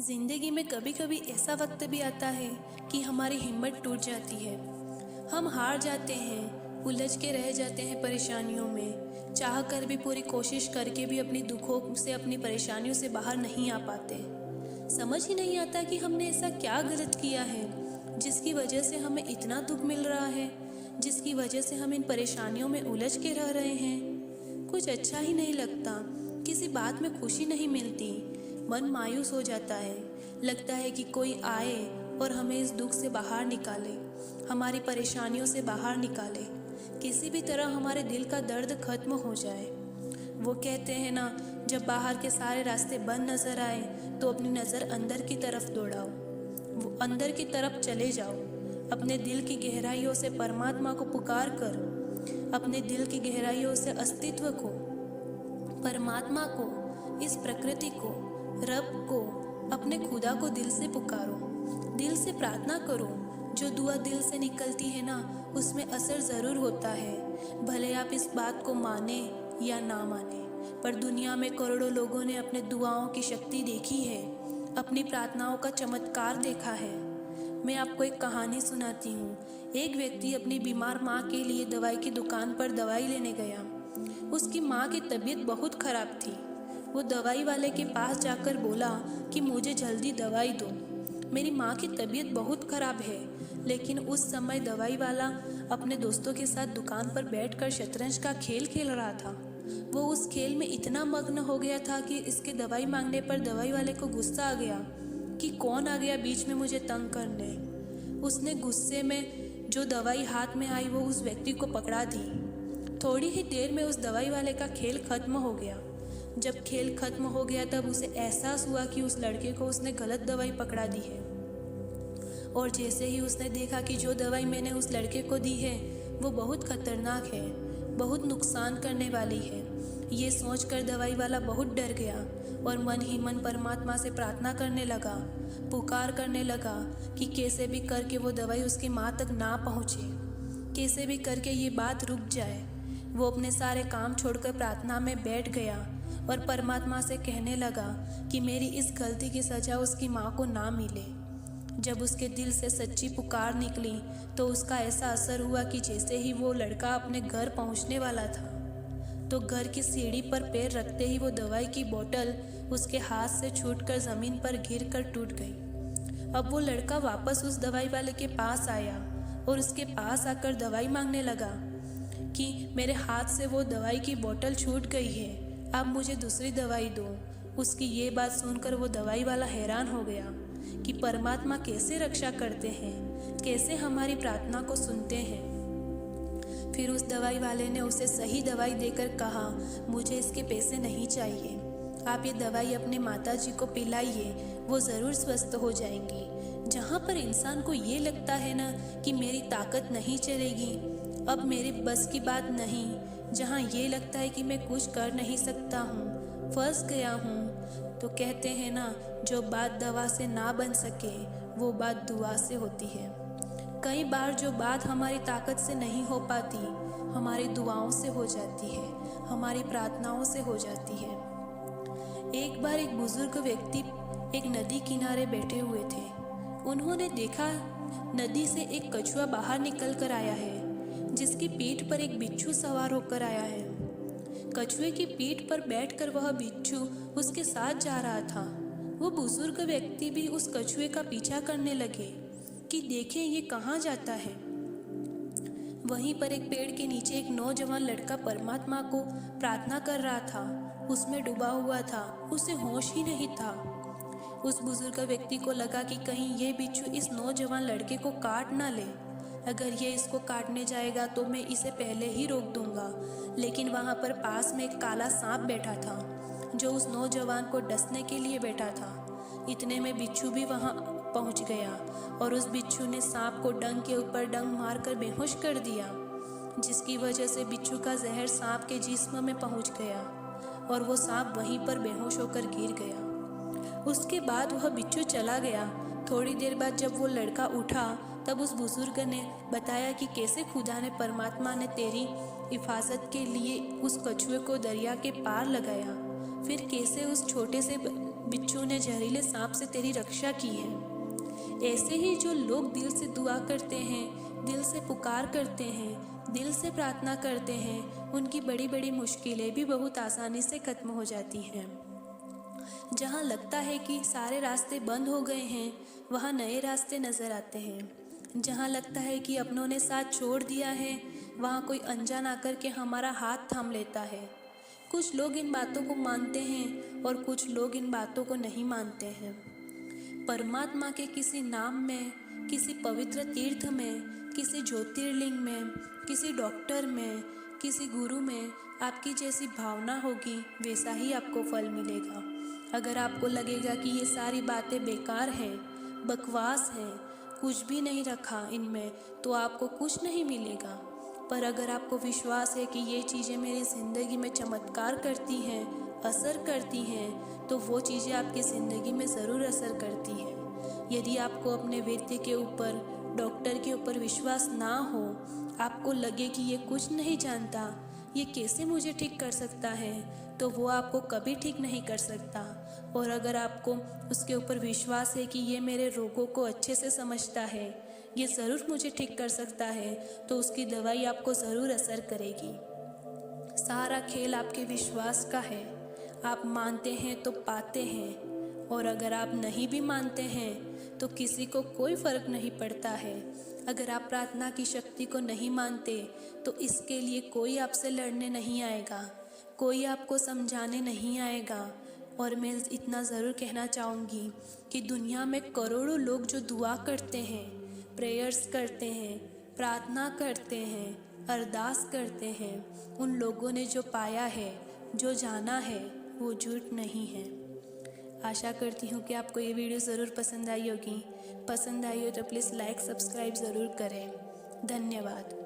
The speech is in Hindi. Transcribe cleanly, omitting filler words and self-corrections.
ज़िंदगी में कभी कभी ऐसा वक्त भी आता है कि हमारी हिम्मत टूट जाती है। हम हार जाते हैं, उलझ के रह जाते हैं परेशानियों में, चाह कर भी पूरी कोशिश करके भी अपनी दुखों से, अपनी परेशानियों से बाहर नहीं आ पाते। समझ ही नहीं आता कि हमने ऐसा क्या गलत किया है जिसकी वजह से हमें इतना दुख मिल रहा है, जिसकी वजह से हम इन परेशानियों में उलझ के रह रहे हैं। कुछ अच्छा ही नहीं लगता, किसी बात में खुशी नहीं मिलती, मन मायूस हो जाता है। लगता है कि कोई आए और हमें इस दुख से बाहर निकाले, हमारी परेशानियों से बाहर निकाले, किसी भी तरह हमारे दिल का दर्द खत्म हो जाए। वो कहते हैं ना, जब बाहर के सारे रास्ते बंद नज़र आए तो अपनी नज़र अंदर की तरफ दौड़ाओ, वो अंदर की तरफ चले जाओ। अपने दिल की गहराइयों से परमात्मा को पुकार कर, अपने दिल की गहराइयों से अस्तित्व को, परमात्मा को, इस प्रकृति को, रब को, अपने खुदा को दिल से पुकारो, दिल से प्रार्थना करो। जो दुआ दिल से निकलती है ना, उसमें असर ज़रूर होता है, भले आप इस बात को माने या ना माने। पर दुनिया में करोड़ों लोगों ने अपने दुआओं की शक्ति देखी है, अपनी प्रार्थनाओं का चमत्कार देखा है। मैं आपको एक कहानी सुनाती हूँ। एक व्यक्ति अपनी बीमार माँ के लिए दवाई की दुकान पर दवाई लेने गया। उसकी माँ की तबीयत बहुत ख़राब थी। वो दवाई वाले के पास जाकर बोला कि मुझे जल्दी दवाई दो, मेरी माँ की तबीयत बहुत ख़राब है। लेकिन उस समय दवाई वाला अपने दोस्तों के साथ दुकान पर बैठकर शतरंज का खेल खेल रहा था। वो उस खेल में इतना मग्न हो गया था कि इसके दवाई मांगने पर दवाई वाले को गुस्सा आ गया कि कौन आ गया बीच में मुझे तंग करने। उसने गुस्से में जो दवाई हाथ में आई वो उस व्यक्ति को पकड़ा दी। थोड़ी ही देर में उस दवाई वाले का खेल खत्म हो गया। जब खेल खत्म हो गया तब उसे एहसास हुआ कि उस लड़के को उसने गलत दवाई पकड़ा दी है। और जैसे ही उसने देखा कि जो दवाई मैंने उस लड़के को दी है वो बहुत खतरनाक है, बहुत नुकसान करने वाली है, ये सोचकर दवाई वाला बहुत डर गया और मन ही मन परमात्मा से प्रार्थना करने लगा, पुकार करने लगा कि कैसे भी करके वो दवाई उसकी माँ तक ना पहुँचे, कैसे भी करके ये बात रुक जाए। वो अपने सारे काम छोड़कर प्रार्थना में बैठ गया और परमात्मा से कहने लगा कि मेरी इस गलती की सज़ा उसकी माँ को ना मिले। जब उसके दिल से सच्ची पुकार निकली तो उसका ऐसा असर हुआ कि जैसे ही वो लड़का अपने घर पहुंचने वाला था तो घर की सीढ़ी पर पैर रखते ही वो दवाई की बोतल उसके हाथ से छूटकर ज़मीन पर गिरकर टूट गई। अब वो लड़का वापस उस दवाई वाले के पास आया और उसके पास आकर दवाई मांगने लगा कि मेरे हाथ से वो दवाई की बोतल छूट गई है, अब मुझे दूसरी दवाई दो। उसकी ये बात सुनकर वो दवाई वाला हैरान हो गया कि परमात्मा कैसे रक्षा करते हैं, कैसे हमारी प्रार्थना को सुनते हैं। फिर उस दवाई वाले ने उसे सही दवाई देकर कहा, मुझे इसके पैसे नहीं चाहिए, आप ये दवाई अपने माताजी को पिलाइए, वो ज़रूर स्वस्थ हो जाएंगी। जहाँ पर इंसान को ये लगता है ना कि मेरी ताकत नहीं चलेगी, अब मेरे बस की बात नहीं, जहाँ ये लगता है कि मैं कुछ कर नहीं सकता हूँ, फंस गया हूँ, तो कहते हैं ना, जो बात दवा से ना बन सके वो बात दुआ से होती है। कई बार जो बात हमारी ताकत से नहीं हो पाती, हमारी दुआओं से हो जाती है, हमारी प्रार्थनाओं से हो जाती है। एक बार एक बुजुर्ग व्यक्ति एक नदी किनारे बैठे हुए थे। उन्होंने देखा नदी से एक कछुआ बाहर निकल कर आया है, जिसकी पीठ पर एक बिच्छू सवार होकर आया है। कछुए की पीठ पर बैठकर वह बिच्छू उसके साथ जा रहा था। वो बुजुर्ग व्यक्ति भी उस कछुए का पीछा करने लगे कि देखें ये कहाँ जाता है। वहीं पर एक पेड़ के नीचे एक नौजवान लड़का परमात्मा को प्रार्थना कर रहा था, उसमें डूबा हुआ था, उसे होश ही नहीं था। उस बुजुर्ग व्यक्ति को लगा कि कहीं ये बिच्छू इस नौजवान लड़के को काट ना ले। अगर ये इसको काटने जाएगा तो मैं इसे पहले ही रोक दूंगा। लेकिन वहाँ पर पास में एक काला सांप बैठा था जो उस नौजवान को डसने के लिए बैठा था। इतने में बिच्छू भी वहाँ पहुँच गया और उस बिच्छू ने सांप को डंक के ऊपर डंक मारकर बेहोश कर दिया, जिसकी वजह से बिच्छू का जहर सांप के जिस्म में पहुँच गया और वो सांप वहीं पर बेहोश होकर गिर गया। उसके बाद वह बिच्छू चला गया। थोड़ी देर बाद जब वो लड़का उठा तब उस बुजुर्ग ने बताया कि कैसे खुदा ने, परमात्मा ने तेरी हिफाजत के लिए उस कछुए को दरिया के पार लगाया, फिर कैसे उस छोटे से बिच्छू ने जहरीले सांप से तेरी रक्षा की है। ऐसे ही जो लोग दिल से दुआ करते हैं, दिल से पुकार करते हैं, दिल से प्रार्थना करते हैं, उनकी बड़ी बड़ी मुश्किलें भी बहुत आसानी से खत्म हो जाती हैं। जहाँ लगता है कि सारे रास्ते बंद हो गए हैं, वहाँ नए रास्ते नज़र आते हैं। जहाँ लगता है कि अपनों ने साथ छोड़ दिया है, वहाँ कोई अनजान आकर के हमारा हाथ थाम लेता है। कुछ लोग इन बातों को मानते हैं और कुछ लोग इन बातों को नहीं मानते हैं। परमात्मा के किसी नाम में, किसी पवित्र तीर्थ में, किसी ज्योतिर्लिंग में, किसी डॉक्टर में, किसी गुरु में आपकी जैसी भावना होगी, वैसा ही आपको फल मिलेगा। अगर आपको लगेगा कि ये सारी बातें बेकार हैं, बकवास हैं, कुछ भी नहीं रखा इनमें, तो आपको कुछ नहीं मिलेगा। पर अगर आपको विश्वास है कि ये चीज़ें मेरी ज़िंदगी में चमत्कार करती हैं, असर करती हैं, तो वो चीज़ें आपकी ज़िंदगी में ज़रूर असर करती हैं। यदि आपको अपने वैद्य के ऊपर, डॉक्टर के ऊपर विश्वास ना हो, आपको लगे कि ये कुछ नहीं जानता, ये कैसे मुझे ठीक कर सकता है, तो वो आपको कभी ठीक नहीं कर सकता। और अगर आपको उसके ऊपर विश्वास है कि ये मेरे रोगों को अच्छे से समझता है, ये ज़रूर मुझे ठीक कर सकता है, तो उसकी दवाई आपको ज़रूर असर करेगी। सारा खेल आपके विश्वास का है। आप मानते हैं तो पाते हैं, और अगर आप नहीं भी मानते हैं तो किसी को कोई फ़र्क नहीं पड़ता है। अगर आप प्रार्थना की शक्ति को नहीं मानते तो इसके लिए कोई आपसे लड़ने नहीं आएगा, कोई आपको समझाने नहीं आएगा। और मैं इतना ज़रूर कहना चाहूँगी कि दुनिया में करोड़ों लोग जो दुआ करते हैं, प्रेयर्स करते हैं, प्रार्थना करते हैं, अरदास करते हैं, उन लोगों ने जो पाया है, जो जाना है, वो झूठ नहीं है। आशा करती हूँ कि आपको ये वीडियो ज़रूर पसंद आई होगी। पसंद आई हो तो प्लीज़ लाइक, सब्सक्राइब ज़रूर करें। धन्यवाद।